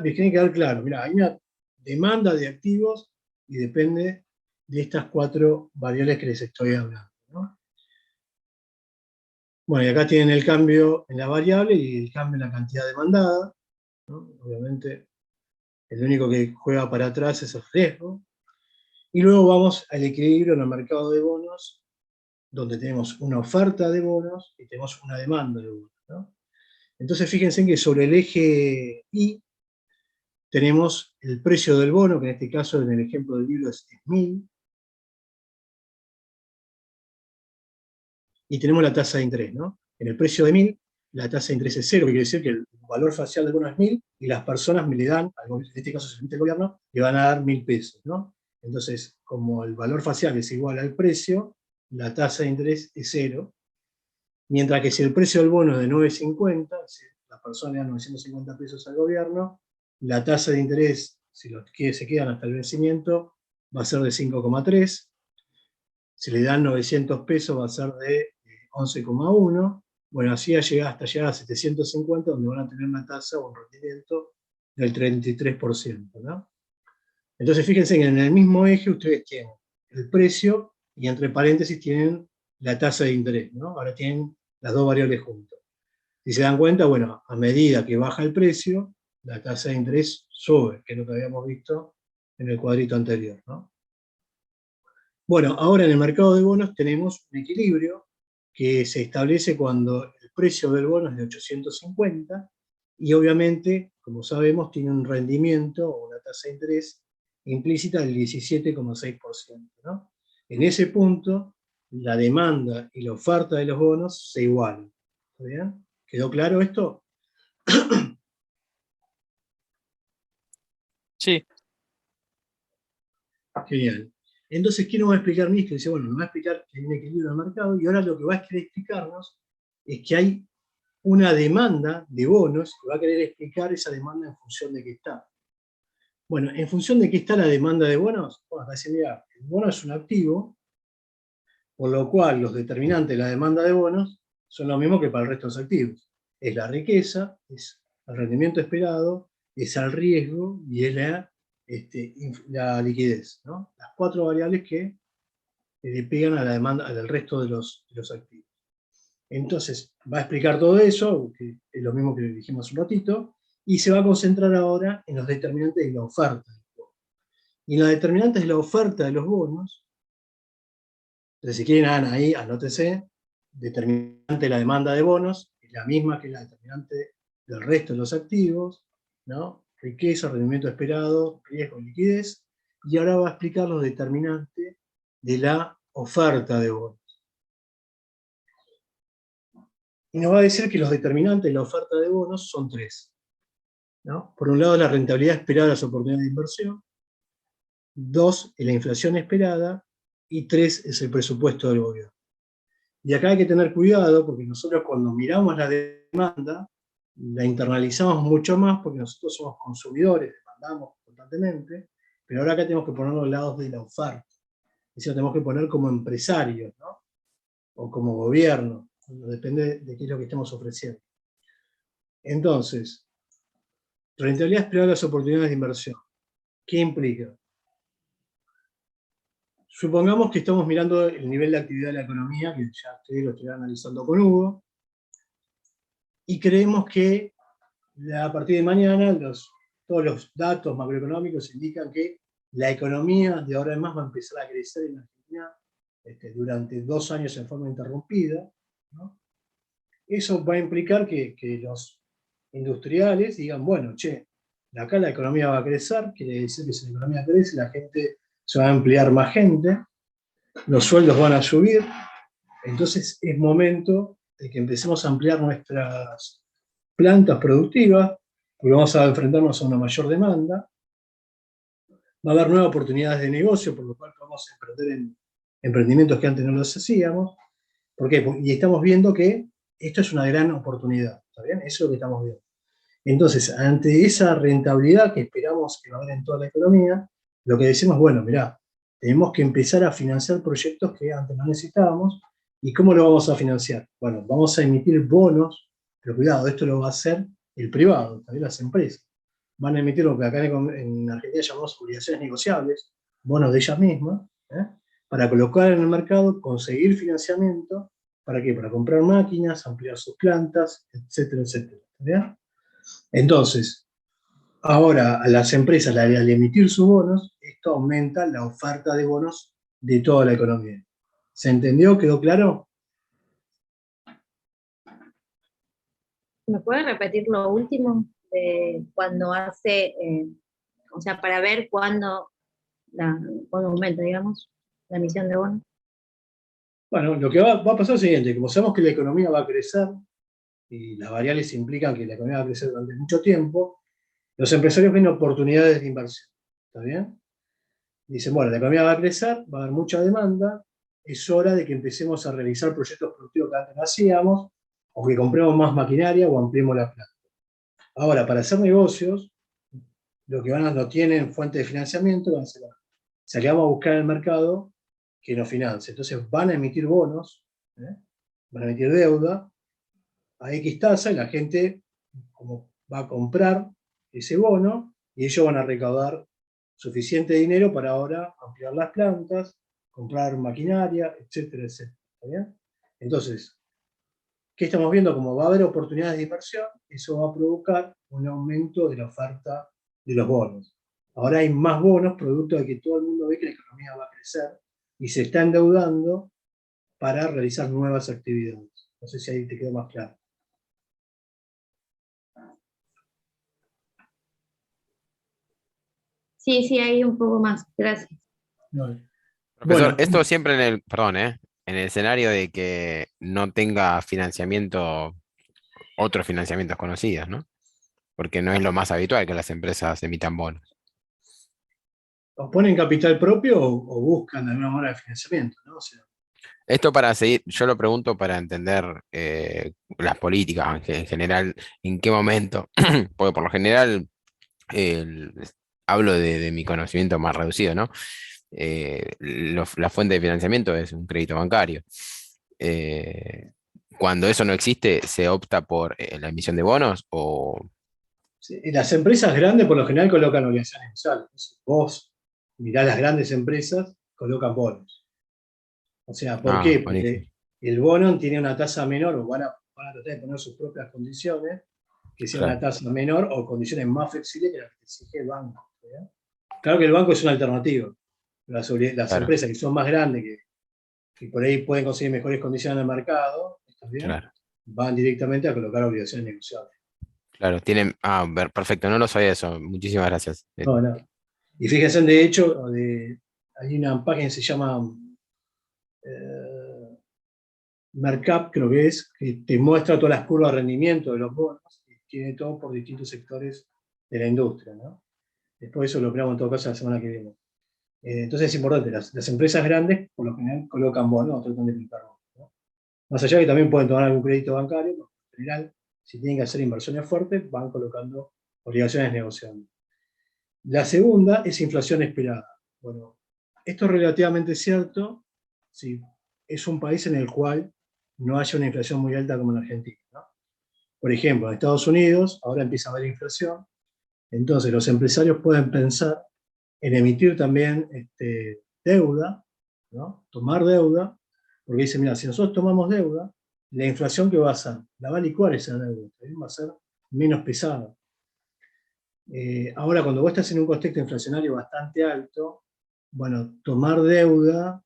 tiene que quedar claro, mira, hay una demanda de activos y depende de estas 4 variables que les estoy hablando, ¿no? Bueno, y acá tienen el cambio en la variable y el cambio en la cantidad demandada, ¿no? Obviamente, el único que juega para atrás es el riesgo. Y luego vamos al equilibrio en el mercado de bonos, donde tenemos una oferta de bonos y tenemos una demanda de bonos, ¿no? Entonces, fíjense que sobre el eje Y tenemos el precio del bono, que en este caso, en el ejemplo del libro, es 1000, y tenemos la tasa de interés, ¿no? En el precio de 1000, la tasa de interés es 0, que quiere decir que el valor facial del bono es 1000, y las personas me le dan, en este caso se emite el gobierno, le van a dar 1000 pesos, ¿no? Entonces, como el valor facial es igual al precio, la tasa de interés es 0, mientras que si el precio del bono es de 9,50, si las personas le dan 950 pesos al gobierno, la tasa de interés, si los que se quedan hasta el vencimiento, va a ser de 5,3. Si le dan 900 pesos va a ser de 11,1. Bueno, así hasta llegar a 750, donde van a tener una tasa o un rendimiento del 33%, ¿no? Entonces, fíjense que en el mismo eje ustedes tienen el precio y entre paréntesis tienen la tasa de interés, ¿no? Ahora tienen las dos variables juntas. Si se dan cuenta, bueno, a medida que baja el precio, la tasa de interés sube, que es lo que habíamos visto en el cuadrito anterior, ¿no? Bueno, ahora en el mercado de bonos tenemos un equilibrio que se establece cuando el precio del bono es de 850 y obviamente, como sabemos, tiene un rendimiento o una tasa de interés implícita del 17,6%, ¿no? En ese punto, la demanda y la oferta de los bonos se igualan. ¿Está bien? ¿Quedó claro esto? Sí. Genial. Entonces, ¿qué nos va a explicar Nietzsche? Dice, bueno, nos va a explicar que hay un equilibrio en el mercado y ahora lo que va a querer explicarnos es que hay una demanda de bonos que va a querer explicar esa demanda en función de qué está. Bueno, en función de qué está la demanda de bonos, vamos a decir, mira, el bono es un activo, por lo cual los determinantes de la demanda de bonos son los mismos que para el resto de los activos. Es la riqueza, es el rendimiento esperado, es el riesgo y es la liquidez, ¿no? Las 4 variables que le pegan a la demanda, al resto de los activos. Entonces, va a explicar todo eso, que es lo mismo que dijimos un ratito, y se va a concentrar ahora en los determinantes de la oferta. Y en los determinantes de la oferta de los bonos, entonces si quieren hagan ahí, anótense, determinante de la demanda de bonos, es la misma que la determinante del resto de los activos, ¿no? Riqueza, rendimiento esperado, riesgo, liquidez, y ahora va a explicar los determinantes de la oferta de bonos. Y nos va a decir que los determinantes de la oferta de bonos son 3. ¿No? Por un lado, la rentabilidad esperada de las oportunidades de inversión. 2, es la inflación esperada. Y 3, es el presupuesto del gobierno. Y acá hay que tener cuidado, porque nosotros cuando miramos la demanda, la internalizamos mucho más, porque nosotros somos consumidores, demandamos constantemente, pero ahora acá tenemos que poner los lados de la oferta. Es decir, tenemos que poner como empresarios, ¿no? O como gobierno, depende de qué es lo que estemos ofreciendo. Entonces, rentabilidad esperada de las oportunidades de inversión. ¿Qué implica? Supongamos que estamos mirando el nivel de actividad de la economía, que ya ustedes lo estoy analizando con Hugo, y creemos que a partir de mañana todos los datos macroeconómicos indican que la economía de ahora en más va a empezar a crecer en Argentina durante 2 años en forma interrumpida, ¿no? Eso va a implicar que los industriales digan, bueno, che, acá la economía va a crecer, quiere decir que si la economía crece, la gente se va a emplear más gente, los sueldos van a subir, entonces es momento de que empecemos a ampliar nuestras plantas productivas, porque vamos a enfrentarnos a una mayor demanda, va a haber nuevas oportunidades de negocio, por lo cual vamos a emprender en emprendimientos que antes no los hacíamos. ¿Por qué? Y estamos viendo que esto es una gran oportunidad, ¿está bien? Eso es lo que estamos viendo. Entonces, ante esa rentabilidad que esperamos que va a haber en toda la economía, lo que decimos, bueno, mirá, tenemos que empezar a financiar proyectos que antes no necesitábamos. ¿Y cómo lo vamos a financiar? Bueno, vamos a emitir bonos, pero cuidado, esto lo va a hacer el privado, también las empresas. van a emitir lo que acá en Argentina llamamos obligaciones negociables, bonos de ellas mismas, para colocar en el mercado, conseguir financiamiento, ¿para qué? Para comprar máquinas, ampliar sus plantas, etcétera, etcétera. ¿Bien? Entonces, ahora a las empresas, al emitir sus bonos, esto aumenta la oferta de bonos de toda la economía. ¿Se entendió? ¿Quedó claro? ¿Me puedes repetir lo último de cuando hace, o sea, para ver cuándo aumenta, digamos, la emisión de bonos? Bueno, lo que va a pasar es lo siguiente, como sabemos que la economía va a crecer, y las variables implican que la economía va a crecer durante mucho tiempo, los empresarios ven oportunidades de inversión. ¿Está bien? Dicen, bueno, la economía va a crecer, va a haber mucha demanda, es hora de que empecemos a realizar proyectos productivos que antes no hacíamos, o que compremos más maquinaria o ampliemos la planta. Ahora, para hacer negocios, lo que no tienen fuente de financiamiento, van a hacer, o que vamos a buscar en el mercado que nos financie. Entonces van a emitir bonos, van a emitir deuda a X tasa y la gente como va a comprar ese bono y ellos van a recaudar suficiente dinero para ahora ampliar las plantas, comprar maquinaria, etcétera, etcétera. ¿Está bien? Entonces, ¿qué estamos viendo? Como va a haber oportunidades de inversión, eso va a provocar un aumento de la oferta de los bonos. Ahora hay más bonos, producto de que todo el mundo ve que la economía va a crecer y se está endeudando para realizar nuevas actividades. No sé si ahí te quedó más claro. Sí, sí, hay un poco más. Gracias. No. Profesor, Bueno, esto siempre perdón, en el escenario de que no tenga financiamiento, otros financiamientos conocidos, ¿no? Porque no es lo más habitual que las empresas emitan bonos. o ponen capital propio o buscan de alguna manera de financiamiento, ¿no? O sea, Esto para seguir, yo lo pregunto para entender las políticas en general, en qué momento, porque por lo general el- hablo de mi conocimiento más reducido, ¿no? La fuente de financiamiento es un crédito bancario. Eh, Cuando eso no existe, ¿se opta por la emisión de bonos o...? sí, y las empresas grandes por lo general colocan obligaciones mensuales. Entonces, vos mirá las grandes empresas, colocan bonos. O sea, ¿por Ah, qué? buenísimo. Porque el bono tiene una tasa menor, o van a tratar de poner sus propias condiciones, que sea una Claro, tasa menor o condiciones más flexibles que las que te exige el banco. ¿Verdad? Claro que el banco es una alternativa. Las claro, empresas que son más grandes, que por ahí pueden conseguir mejores condiciones en el mercado, ¿está bien? claro, Van directamente a colocar obligaciones negociables. claro. Tienen... Ah, perfecto, no lo sabía eso. Muchísimas gracias. No, no. Y fíjense, de hecho, hay una página que se llama eh, Mercap, creo que te muestra todas las curvas de rendimiento de los bonos y tiene todo por distintos sectores de la industria, ¿no? Después eso lo operamos en todo caso la semana que viene. Entonces es importante, las empresas grandes por lo general colocan bonos o tratan de aplicar bonos, ¿no? Más allá que también pueden tomar algún crédito bancario, pero en general, si tienen que hacer inversiones fuertes, van colocando obligaciones negociables. La segunda es inflación esperada. Bueno, esto es relativamente cierto si es un país en el cual no haya una inflación muy alta como en Argentina, ¿no? Por ejemplo, en Estados Unidos ahora empieza a haber inflación, entonces los empresarios pueden pensar en emitir también deuda, ¿no? Tomar deuda, porque dicen, mira, si nosotros tomamos deuda, la inflación que va a hacer, la va a licuar esa deuda, va a ser menos pesada. Ahora, cuando vos estás en un contexto inflacionario bastante alto, bueno, tomar deuda,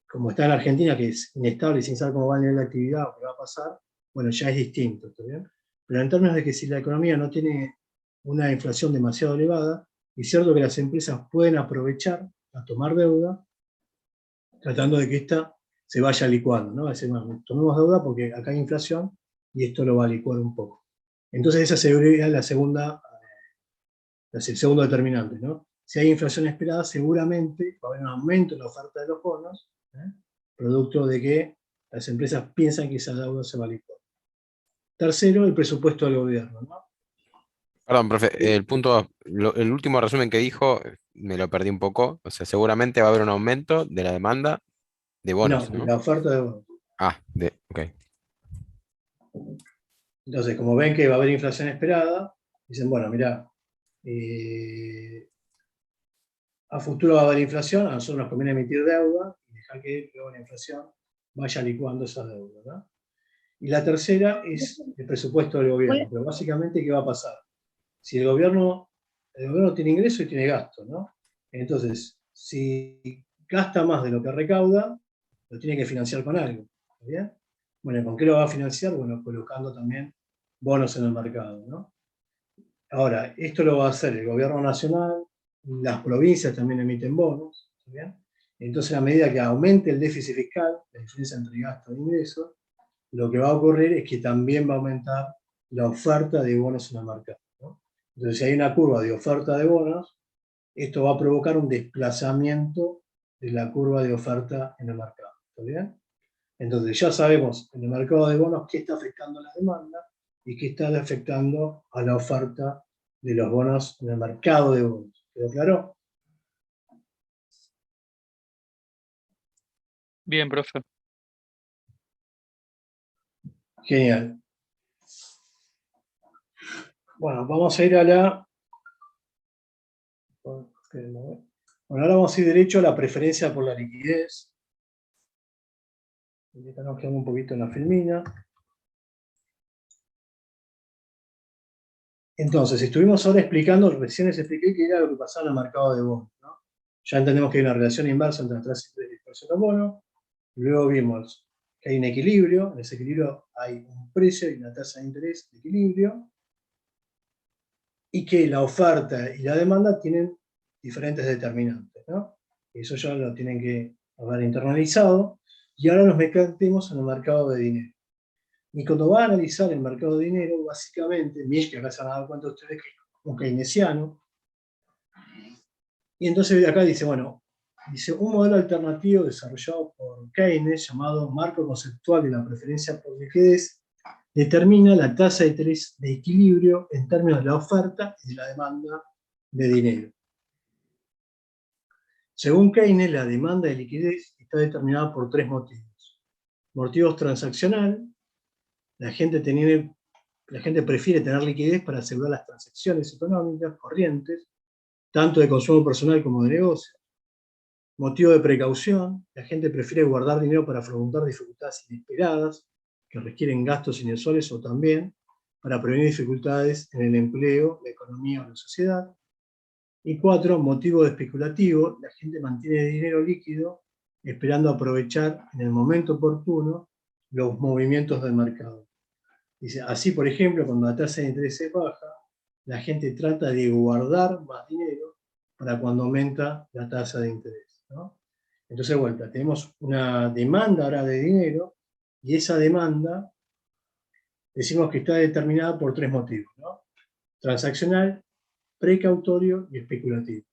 como está en Argentina, que es inestable y sin saber cómo va a nivel de actividad o qué va a pasar, bueno, ya es distinto, ¿está bien? Pero en términos de que si la economía no tiene una inflación demasiado elevada, es cierto que las empresas pueden aprovechar a tomar deuda, tratando de que ésta se vaya licuando, ¿no? Es decir, bueno, tomemos deuda porque acá hay inflación y esto lo va a licuar un poco. Entonces esa sería la segunda, es el segundo determinante, ¿no? Si hay inflación esperada, seguramente va a haber un aumento en la oferta de los bonos, producto de que las empresas piensan que esa deuda se va a licuar. Tercero, el presupuesto del gobierno, ¿no? Perdón, profe, el último resumen que dijo me lo perdí un poco. O sea, seguramente va a haber un aumento de la demanda de No, bonos, ¿no? la oferta de bonos. Ok, Entonces, como ven que va a haber inflación esperada, dicen, bueno, mira, a futuro va a haber inflación, a nosotros nos conviene emitir deuda y dejar que luego la inflación vaya licuando esa deuda, ¿no? Y la tercera es el presupuesto del gobierno, pero básicamente, ¿qué va a pasar? Si el gobierno tiene ingreso y tiene gasto, ¿no? Entonces, si gasta más de lo que recauda, lo tiene que financiar con algo, ¿está bien? Bueno, ¿con qué lo va a financiar? Bueno, colocando también bonos en el mercado, ¿no? Ahora, esto lo va a hacer el gobierno nacional, las provincias también emiten bonos, ¿está bien? Entonces, a medida que aumente el déficit fiscal, la diferencia entre gasto e ingreso, lo que va a ocurrir es que también va a aumentar la oferta de bonos en el mercado, ¿no? Entonces, si hay una curva de oferta de bonos, esto va a provocar un desplazamiento de la curva de oferta en el mercado, ¿está bien? Entonces, ya sabemos en el mercado de bonos qué está afectando a la demanda y qué está afectando a la oferta de los bonos en el mercado de bonos. ¿Quedó claro? Bien, profe. Genial. Bueno, vamos a ir a la... Bueno, ahora vamos a ir derecho a la preferencia por la liquidez. Ahorita nos quedamos un poquito en la filmina. Entonces, estuvimos ahora explicando, recién les expliqué qué era lo que pasaba en el mercado de bonos, ¿no? Ya entendemos que hay una relación inversa entre la tasa de interés y el precio de los bonos. Luego vimos que hay un equilibrio, en ese equilibrio hay un precio y una tasa de interés de equilibrio, y que la oferta y la demanda tienen diferentes determinantes, ¿no? Eso ya lo tienen que haber internalizado, y ahora nos metemos en el mercado de dinero. Y cuando va a analizar el mercado de dinero, básicamente, Misch, que acá se han dado cuenta ustedes que es un keynesiano, y entonces acá dice, bueno, dice, un modelo alternativo desarrollado por Keynes, llamado marco conceptual de la preferencia por liquidez, determina la tasa de interés de equilibrio en términos de la oferta y de la demanda de dinero. Según Keynes, la demanda de liquidez está determinada por tres motivos. Motivos transaccionales, la gente prefiere tener liquidez para asegurar las transacciones económicas corrientes, tanto de consumo personal como de negocio. Motivo de precaución, la gente prefiere guardar dinero para afrontar dificultades inesperadas que requieren gastos inusuales, o también para prevenir dificultades en el empleo, la economía o la sociedad. Y 4, motivo especulativo, la gente mantiene dinero líquido esperando aprovechar en el momento oportuno los movimientos del mercado. Dice, así, por ejemplo, cuando la tasa de interés es baja, la gente trata de guardar más dinero para cuando aumenta la tasa de interés, ¿no? Entonces, de vuelta, tenemos una demanda ahora de dinero, y esa demanda decimos que está determinada por tres motivos, ¿no? Transaccional, precautorio y especulativo.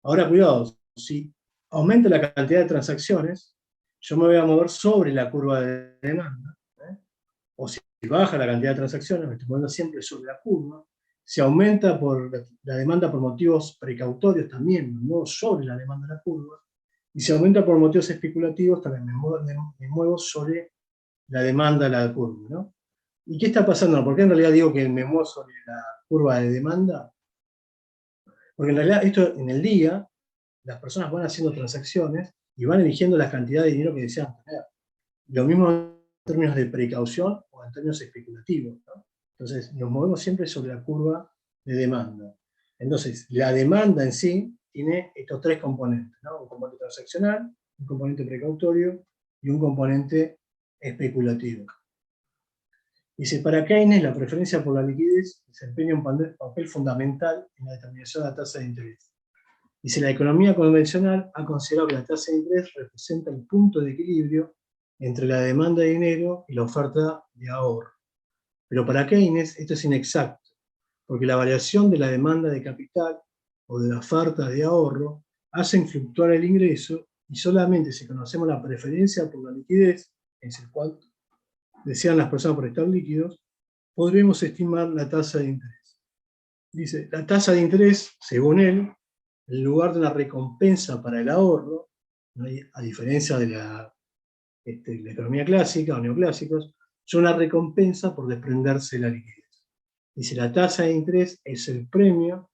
Ahora, cuidado, si aumenta la cantidad de transacciones, yo me voy a mover sobre la curva de demanda, ¿eh? O si baja la cantidad de transacciones, me estoy moviendo siempre sobre la curva. Si aumenta por la demanda por motivos precautorios, también me muevo sobre la demanda de la curva. Y si aumenta por motivos especulativos, también me muevo sobre la demanda de la curva, ¿no? ¿Y qué está pasando? ¿Por qué en realidad digo que me muevo sobre la curva de demanda? Porque en realidad esto en el día, las personas van haciendo transacciones y van eligiendo la cantidad de dinero que desean tener. Lo mismo en términos de precaución o en términos especulativos, ¿no? Entonces, nos movemos siempre sobre la curva de demanda. Entonces, la demanda en sí tiene estos tres componentes, ¿no? Un componente transaccional, un componente precautorio y un componente especulativo. Dice, para Keynes, la preferencia por la liquidez desempeña un papel fundamental en la determinación de la tasa de interés. Dice, la economía convencional ha considerado que la tasa de interés representa el punto de equilibrio entre la demanda de dinero y la oferta de ahorro. Pero para Keynes esto es inexacto, porque la variación de la demanda de capital o de la oferta de ahorro hacen fluctuar el ingreso, y solamente si conocemos la preferencia por la liquidez, es el cual desean las personas por estar líquidos, podremos estimar la tasa de interés. Dice, la tasa de interés, según él, en lugar de una recompensa para el ahorro, a diferencia de la economía clásica o neoclásicos, es una recompensa por desprenderse de la liquidez. Dice, la tasa de interés es el premio